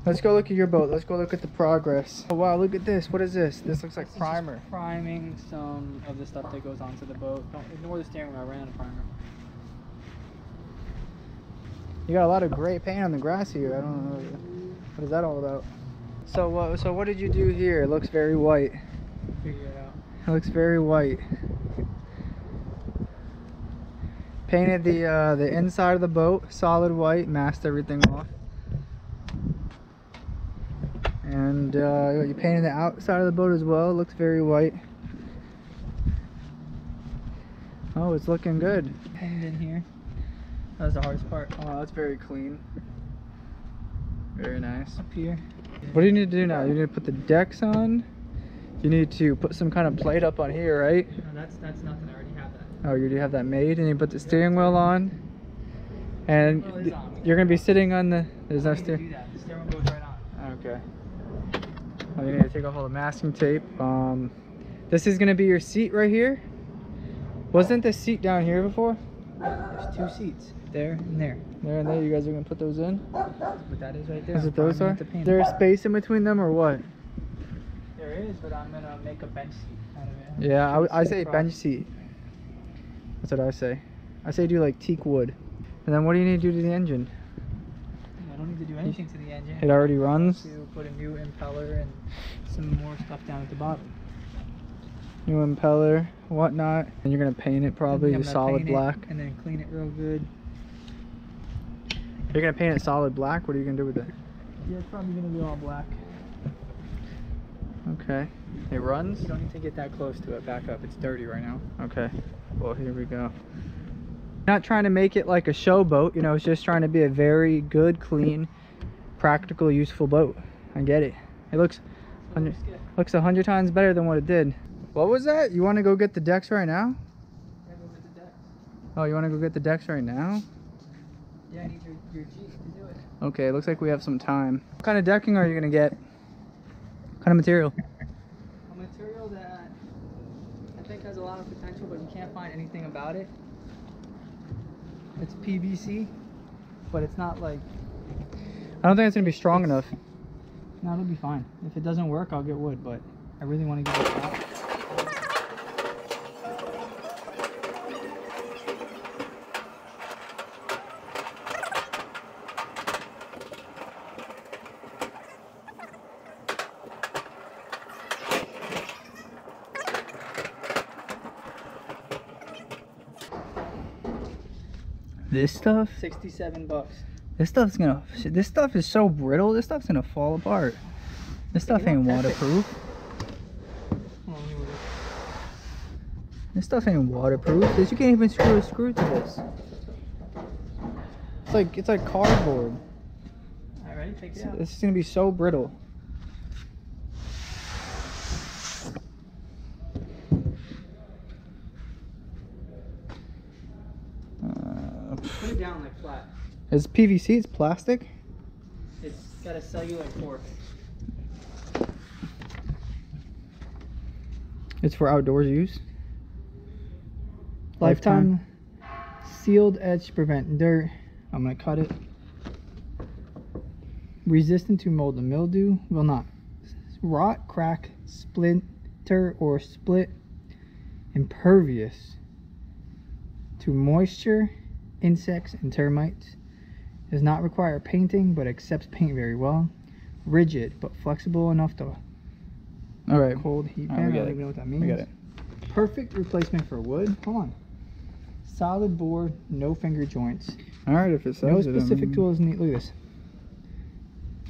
Let's go look at your boat. Let's go look at the progress. Oh wow, look at this. What is this? This looks like primer. Priming some of the stuff that goes onto the boat. Don't ignore the steering wheel. I ran out of primer. You got a lot of gray paint on the grass here. I don't know. What is that all about? So what did you do here? It looks very white. Figure it out. It looks very white. Painted the inside of the boat solid white, masked everything off. And you painted the outside of the boat as well. It looks very white. Oh, it's looking good. Painted in here. That was the hardest part. Oh, that's very clean. Very nice. Up here. What do you need to do now? You need to put the decks on. You need to put some kind of plate up on here, right? No, that's nothing. I already have that. Oh, you already have that made, and you put the steering wheel on. And you're gonna be sitting on the. There's no steering. Do that. The steering wheel goes right on. Okay. Oh, you need to take off all the masking tape. This is gonna be your seat right here. Wasn't the seat down here before? There's two seats. There and there. There and there. You guys are gonna put those in? What that is right there. Is it those are? Is There space in between them or what? There is, but I'm gonna make a bench seat out of it. Yeah, I say bench seat. That's what I say. I say do like teak wood. And then what do you need to do to the engine? I don't need to do anything to the engine. It already runs? To put a new impeller and some more stuff down at the bottom. New impeller, whatnot. And you're gonna paint it probably I'm solid black. and then clean it real good. You're gonna paint it solid black? What are you gonna do with it? Yeah, it's probably gonna be all black. Okay. It runs? You don't need to get that close to it. Back up. It's dirty right now. Okay. Well, here we go. Not trying to make it like a show boat, you know, it's just trying to be a very good, clean, practical, useful boat. I get it. It looks 100 times better than what it did. What was that? You want to go get the decks right now? Yeah, go get the decks. Oh, you want to go get the decks right now? Yeah, I need your Jeep to do it. Okay, looks like we have some time. What kind of decking are you going to get? What kind of material? A material that I think has a lot of potential, but you can't find anything about it. It's PVC, but it's not like... I don't think it's going to be strong enough. No, it'll be fine. If it doesn't work, I'll get wood, but I really want to give it a shot. This stuff? 67 bucks. This stuff is so brittle, this stuff's gonna fall apart. This stuff ain't waterproof. This stuff ain't waterproof. You can't even screw a screw to this. It's like cardboard. Alright, take it out. This is gonna be so brittle. Put it down like flat. It's PVC, it's plastic. It's got a cellular core. It's for outdoors use. Lifetime sealed edge to prevent dirt. I'm gonna cut it. Resistant to mold and mildew. Will not rot, crack, splinter, or split. Impervious to moisture, insects, and termites. Does not require painting, but accepts paint very well. Rigid, but flexible enough to cold heat bend. I don't even know what that means. We get it. Perfect replacement for wood. Hold on. Solid board, no finger joints. All right, if it says no specific tools needed. Look at this.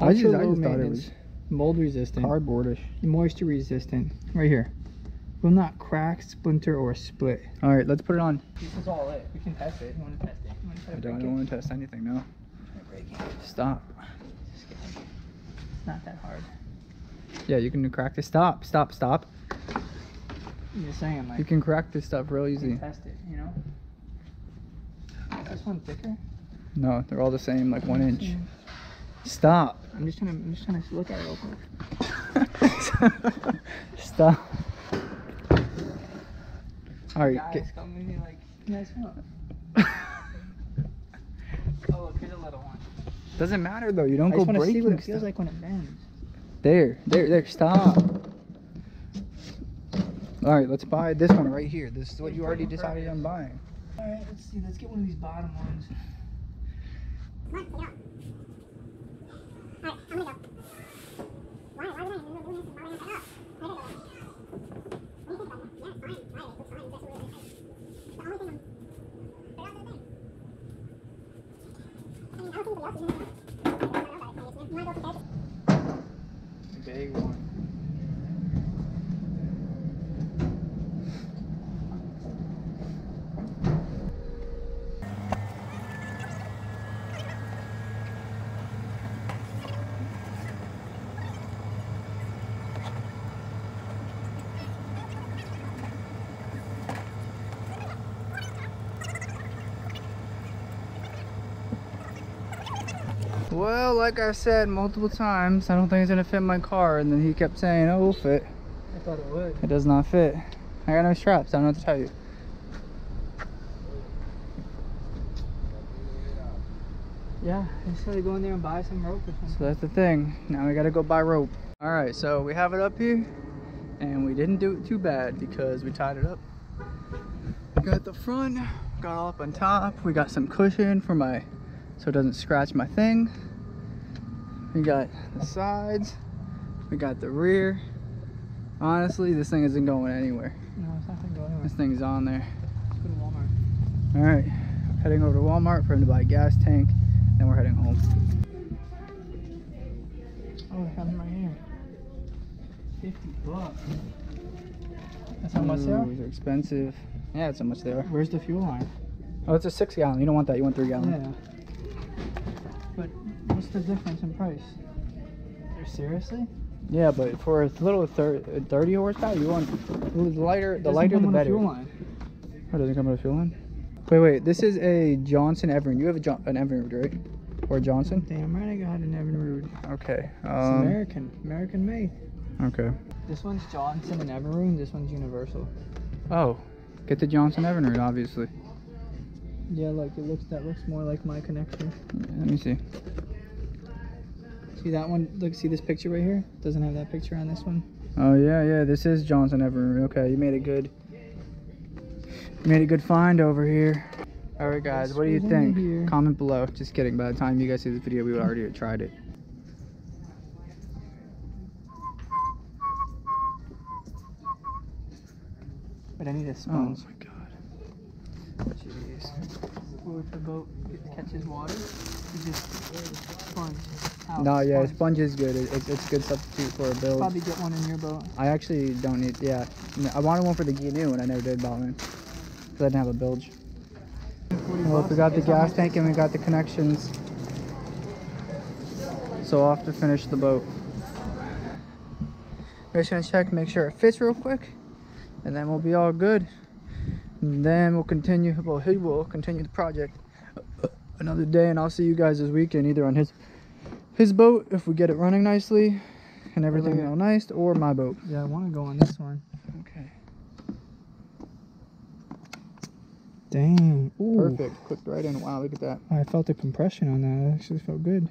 I just Ultra low thought it was maintenance, mold resistant, cardboardish. moisture resistant. Right here. Will not crack, splinter, or split. All right, let's put it on. This is all it. We can test it. You want to test it? You want to try to break it? I don't want to test anything, no. Break it. Stop. Just kidding. It's not that hard. Yeah, you can crack this. Stop. I'm just saying, like, You can crack this stuff real you easy. can test it, you know? Is this one thicker? No, they're all the same, like 1 inch. Stop. I'm just trying to look at it real quick. Stop. All right, Guys, come with me like, nice one. Oh, look, here's a little one. Doesn't matter though. You don't I go just want to see breaking what it stuff. feels like when it bends. There. Stop. All right, let's buy this one right here. This is what you already decided on buying. All right, let's see. Let's get one of these bottom ones. Big one. Well, like I said multiple times, I don't think it's gonna fit my car, and then he kept saying, oh, it'll fit. I thought it would. It does not fit. I got no straps, I don't know what to tell you. Yeah, I just gotta go in there and buy some rope or something. So that's the thing. Now we gotta go buy rope. Alright, so we have it up here, and we didn't do it too bad because we tied it up. We got the front, got all up on top. We got some cushion for my, so it doesn't scratch my thing. We got the sides. We got the rear. Honestly, this thing isn't going anywhere. No, it's not gonna go anywhere. This thing's on there. Let's go to Walmart. Alright, heading over to Walmart for him to buy a gas tank. Then we're heading home. Oh, they have them right here. $50. That's how much they are? They're expensive. Yeah, that's how much they are. Where's the fuel line? Oh, it's a 6 gallon. You don't want that. You want 3 gallon. Yeah. But what's the difference in price? Seriously? Yeah, but for a little 30 horsepower, you want the lighter the better. Fuel line. Oh, it doesn't come with a fuel line? Wait. This is a Johnson Evinrude. You have an Evinrude, right? Or a Johnson? Damn right, I got an Evinrude. Okay. It's American made. Okay. This one's Johnson and Evinrude. This one's Universal. Oh, get the Johnson Evinrude, obviously. Yeah, like that looks more like my connection. Yeah, let me see. See that one? Look, see this picture right here? Doesn't have that picture on this one. Oh yeah. This is Johnson Evinrude. Okay, you made a good find over here. All right, guys, what do you think? Comment below. Just kidding. By the time you guys see this video, we would already have tried it. But I need a sponge. Oh my god. Jeez. Or if the boat catches water, you just sponge. No, yeah, sponge is good. It's a good substitute for a build. Probably get one in your boat. I actually don't need, yeah. I wanted one for the Gheenoe and I never did buy one. Because I didn't have a bilge. Well, we got the gas tank and we got the connections. So off to finish the boat. We're just gonna check, make sure it fits real quick. And then we'll be all good. And then we'll continue, well, he will continue the project another day, and I'll see you guys this weekend, either on his boat, if we get it running nicely and everything all nice, or my boat. Yeah, I want to go on this one. Okay. Dang. Ooh. Perfect. Clicked right in. Wow, look at that. I felt the compression on that. It actually felt good.